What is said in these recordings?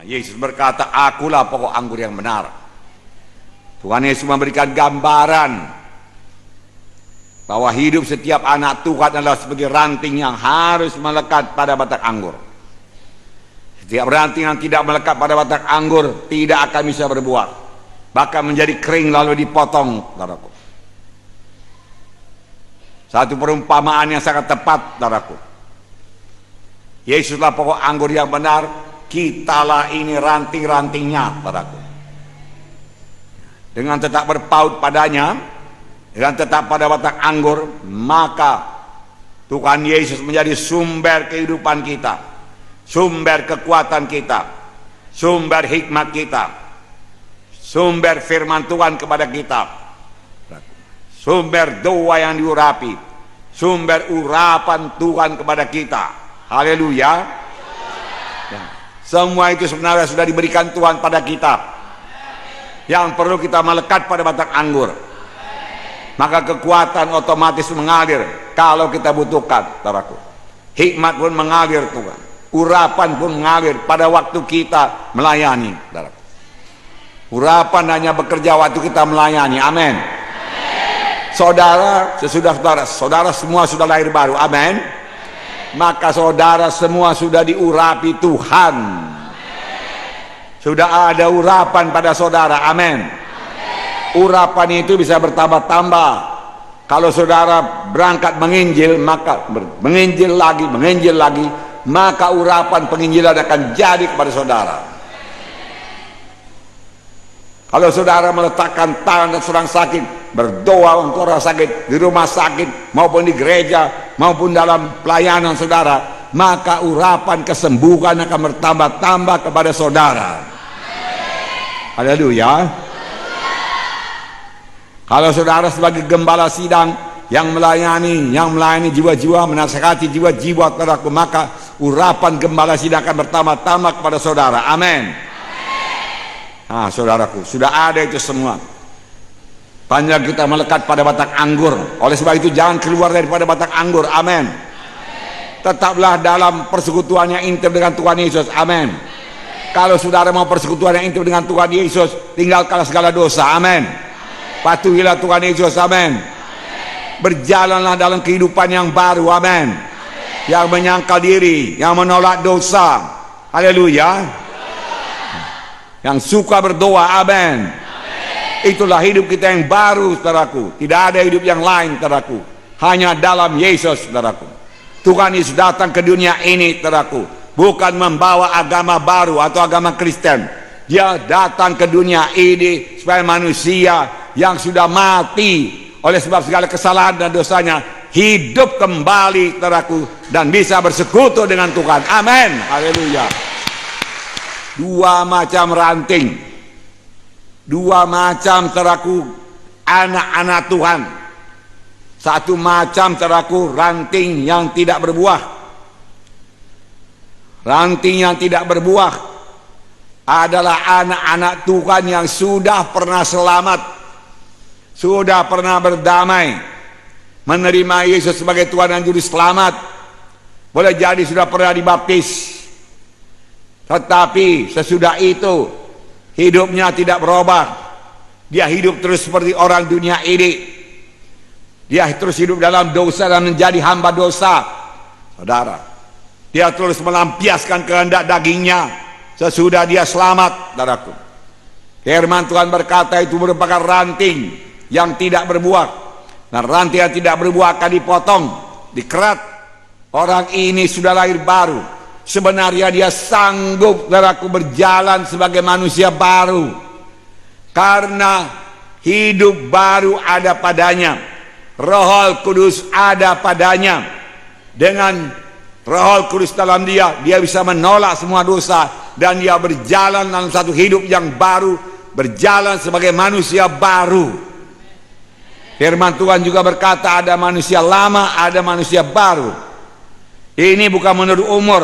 Yesus berkata, akulah pokok anggur yang benar. Tuhan Yesus memberikan gambaran bahwa hidup setiap anak Tuhan adalah sebagai ranting yang harus melekat pada batang anggur. Setiap ranting yang tidak melekat pada batang anggur tidak akan bisa berbuah, bahkan menjadi kering lalu dipotong. Saudaraku, satu perumpamaan yang sangat tepat, saudaraku. Yesuslah pokok anggur yang benar, kitalah ini ranting-rantingnya, saudaraku. Dengan tetap berpaut padanya, dengan tetap pada batang anggur, maka Tuhan Yesus menjadi sumber kehidupan kita, sumber kekuatan kita, sumber hikmat kita, sumber firman Tuhan kepada kita, sumber doa yang diurapi, sumber urapan Tuhan kepada kita. Haleluya. Ya. Semua itu sebenarnya sudah diberikan Tuhan pada kita. Yang perlu kita melekat pada batang anggur. Maka kekuatan otomatis mengalir kalau kita butuhkan, saudaraku. Hikmat pun mengalir Tuhan. Urapan pun mengalir pada waktu kita melayani, saudaraku. Urapan hanya bekerja waktu kita melayani. Amin. Saudara, sesudah saudara semua sudah lahir baru. Amin. Maka saudara semua sudah diurapi Tuhan. Sudah ada urapan pada saudara. Amin. Urapan itu bisa bertambah-tambah. Kalau saudara berangkat menginjil, maka menginjil lagi, maka urapan penginjilan akan jadi kepada saudara. Kalau saudara meletakkan tangan ke orang sakit, berdoa untuk orang sakit di rumah sakit maupun di gereja maupun dalam pelayanan saudara, maka urapan kesembuhan akan bertambah-tambah kepada saudara. Haleluya. Kalau saudara sebagai gembala sidang yang melayani jiwa-jiwa, menasihati jiwa-jiwa, saudaraku, maka urapan gembala sidang akan bertambah-tambah kepada saudara. Amin. Nah, saudaraku, sudah ada itu semua. Panjang kita melekat pada batang anggur. Oleh sebab itu jangan keluar daripada batang anggur. Amin. Tetaplah dalam persekutuan yang intim dengan Tuhan Yesus. Amin. Kalau saudara mau persekutuan yang intim dengan Tuhan Yesus, tinggalkanlah segala dosa. Amin. Patuhilah Tuhan Yesus. Amin. Berjalanlah dalam kehidupan yang baru. Amin. Yang menyangkal diri, yang menolak dosa. Haleluya. Yang suka berdoa. Amin. Itulah hidup kita yang baru, saudaraku. Tidak ada hidup yang lain, saudaraku. Hanya dalam Yesus, saudaraku. Tuhan Yesus datang ke dunia ini, saudaraku, bukan membawa agama baru atau agama Kristen. Dia datang ke dunia ini supaya manusia yang sudah mati oleh sebab segala kesalahan dan dosanya hidup kembali, saudaraku, dan bisa bersekutu dengan Tuhan. Amin. Haleluya. Dua macam ranting, dua macam, saudaraku, anak-anak Tuhan. Satu macam, saudaraku, ranting yang tidak berbuah. Ranting yang tidak berbuah adalah anak-anak Tuhan yang sudah pernah selamat, sudah pernah berdamai, menerima Yesus sebagai Tuhan dan Juru Selamat. Boleh jadi sudah pernah dibaptis, tetapi sesudah itu hidupnya tidak berubah. Dia hidup terus seperti orang dunia ini. Dia terus hidup dalam dosa dan menjadi hamba dosa. Saudara, dia terus melampiaskan kehendak dagingnya sesudah dia selamat, saudaraku. Firman Tuhan berkata itu merupakan ranting yang tidak berbuah. Dan ranting yang tidak berbuah akan dipotong, dikerat. Orang ini sudah lahir baru. Sebenarnya dia sanggup, saudaraku, berjalan sebagai manusia baru. Karena hidup baru ada padanya. Roh Kudus ada padanya. Dengan Roh Kudus dalam dia bisa menolak semua dosa. Dan dia berjalan dalam satu hidup yang baru. Berjalan sebagai manusia baru. Firman Tuhan juga berkata ada manusia lama, ada manusia baru. Ini bukan menurut umur.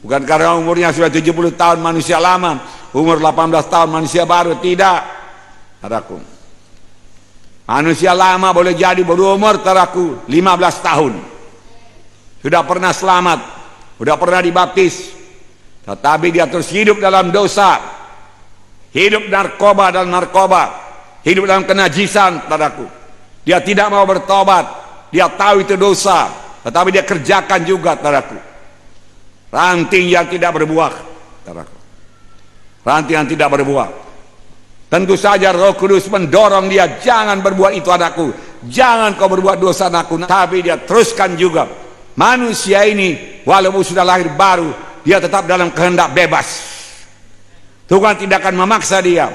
Bukan karena umurnya sudah 70 tahun manusia lama, umur 18 tahun manusia baru. Tidak, saudaraku. Manusia lama boleh jadi berumur, saudaraku, 15 tahun. Sudah pernah selamat, sudah pernah dibaptis. tetapi dia terus hidup dalam dosa, hidup narkoba dan narkoba, hidup dalam kenajisan, saudaraku. Dia tidak mau bertobat, dia tahu itu dosa, tetapi dia kerjakan juga, saudaraku. Ranting yang tidak berbuah, saudaraku. Ranting yang tidak berbuah. Tentu saja Roh Kudus mendorong dia, jangan berbuat itu anakku, jangan kau berbuat dosa anakku. Tapi dia teruskan juga. Manusia ini walaupun sudah lahir baru, dia tetap dalam kehendak bebas. Tuhan tidak akan memaksa dia.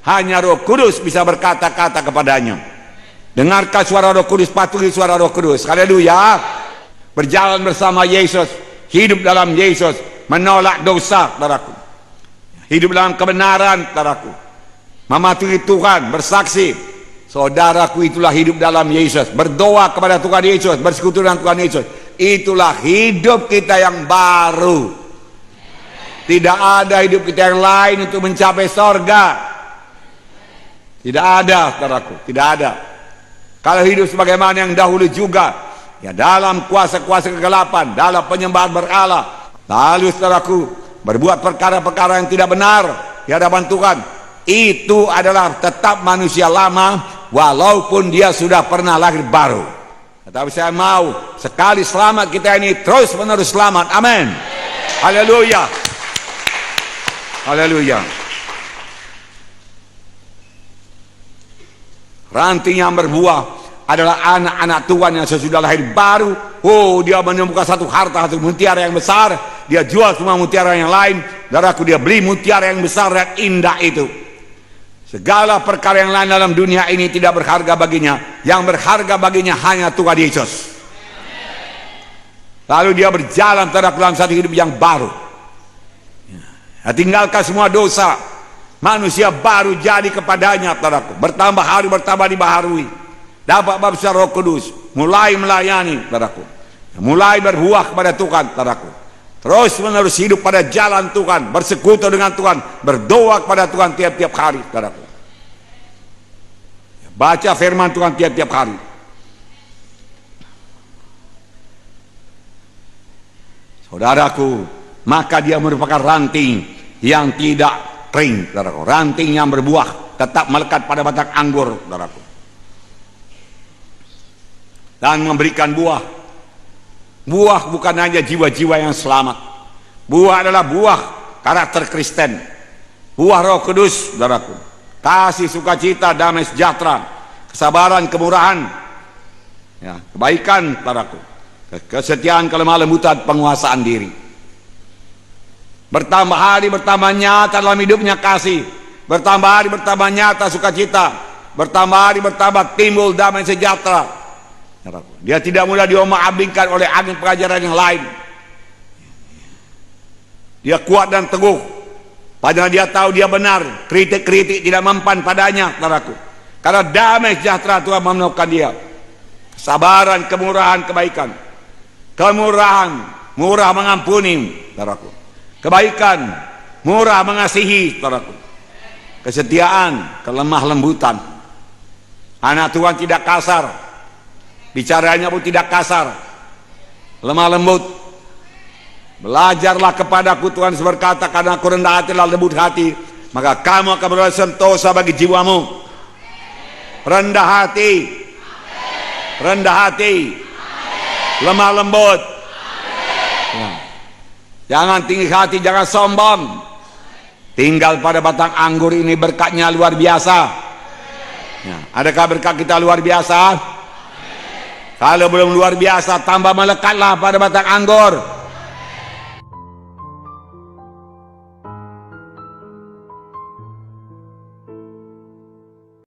Hanya Roh Kudus bisa berkata-kata kepadanya. Dengarkan suara Roh Kudus, patuhi suara Roh Kudus. Haleluya. Berjalan bersama Yesus, hidup dalam Yesus, menolak dosa, saudaraku. Hidup dalam kebenaran, saudaraku. Mematuhi Tuhan, bersaksi. Saudaraku, itulah hidup dalam Yesus. Berdoa kepada Tuhan Yesus, bersekutu dengan Tuhan Yesus. Itulah hidup kita yang baru. Tidak ada hidup kita yang lain untuk mencapai sorga. Tidak ada, saudaraku, tidak ada. Kalau hidup sebagaimana yang dahulu juga, ya dalam kuasa-kuasa kegelapan, dalam penyembahan berhala, lalu saudaraku berbuat perkara-perkara yang tidak benar di hadapan Tuhan, itu adalah tetap manusia lama walaupun dia sudah pernah lahir baru. Tetapi saya mau sekali selamat kita ini terus menerus selamat. Amin. Haleluya. Haleluya. Ranting yang berbuah adalah anak-anak Tuhan yang sesudah lahir baru. Oh, dia menemukan satu harta, satu mutiara yang besar. Dia jual semua mutiara yang lain. Saudaraku, dia beli mutiara yang besar dan indah itu. Segala perkara yang lain dalam dunia ini tidak berharga baginya. Yang berharga baginya hanya Tuhan Yesus. Lalu dia berjalan dalam satu hidup yang baru. Tinggalkan semua dosa. Manusia baru jadi kepadanya, saudaraku. Bertambah hari bertambah dibaharui. Dapat baptisan Roh Kudus, mulai melayani, saudaraku. Mulai berbuah kepada Tuhan, saudaraku. Terus menerus hidup pada jalan Tuhan, bersekutu dengan Tuhan, berdoa kepada Tuhan tiap-tiap hari, saudaraku. Baca firman Tuhan tiap-tiap hari. Saudaraku, maka dia merupakan ranting yang tidak kering, saudaraku. Ranting yang berbuah tetap melekat pada batang anggur, saudaraku, dan memberikan buah. Buah bukan hanya jiwa-jiwa yang selamat. Buah adalah buah karakter Kristen. Buah Roh Kudus, saudaraku. Kasih, sukacita, damai sejahtera, kesabaran, kemurahan, ya, kebaikan, saudaraku. Kesetiaan, kelemah lembutan, penguasaan diri. Bertambah hari bertambah nyata dalam hidupnya kasih. Bertambah hari bertambah nyata sukacita. Bertambah hari bertambah timbul damai sejahtera. Dia tidak mudah diombang-ambingkan oleh angin pengajaran yang lain. Dia kuat dan teguh. Padahal dia tahu dia benar. Kritik-kritik tidak mempan padanya, saudaraku. Karena damai sejahtera Tuhan memenuhkan dia. Kesabaran, kemurahan, kebaikan. Kemurahan, murah mengampuni, saudaraku. Kebaikan, murah mengasihi, saudaraku. Kesetiaan, kelemah lembutan. Anak Tuhan tidak kasar, bicaranya pun tidak kasar, lemah lembut. Belajarlah kepadaku, Tuhan berkata, karena aku rendah hati dan lembut hati, maka kamu akan beroleh sentosa bagi jiwamu. Rendah hati, rendah hati, lemah lembut. Ya. Jangan tinggi hati, jangan sombong. Tinggal pada batang anggur ini berkatnya luar biasa. Ya. Adakah berkat kita luar biasa? Kalau belum luar biasa, tambah melekatlah pada batang anggur.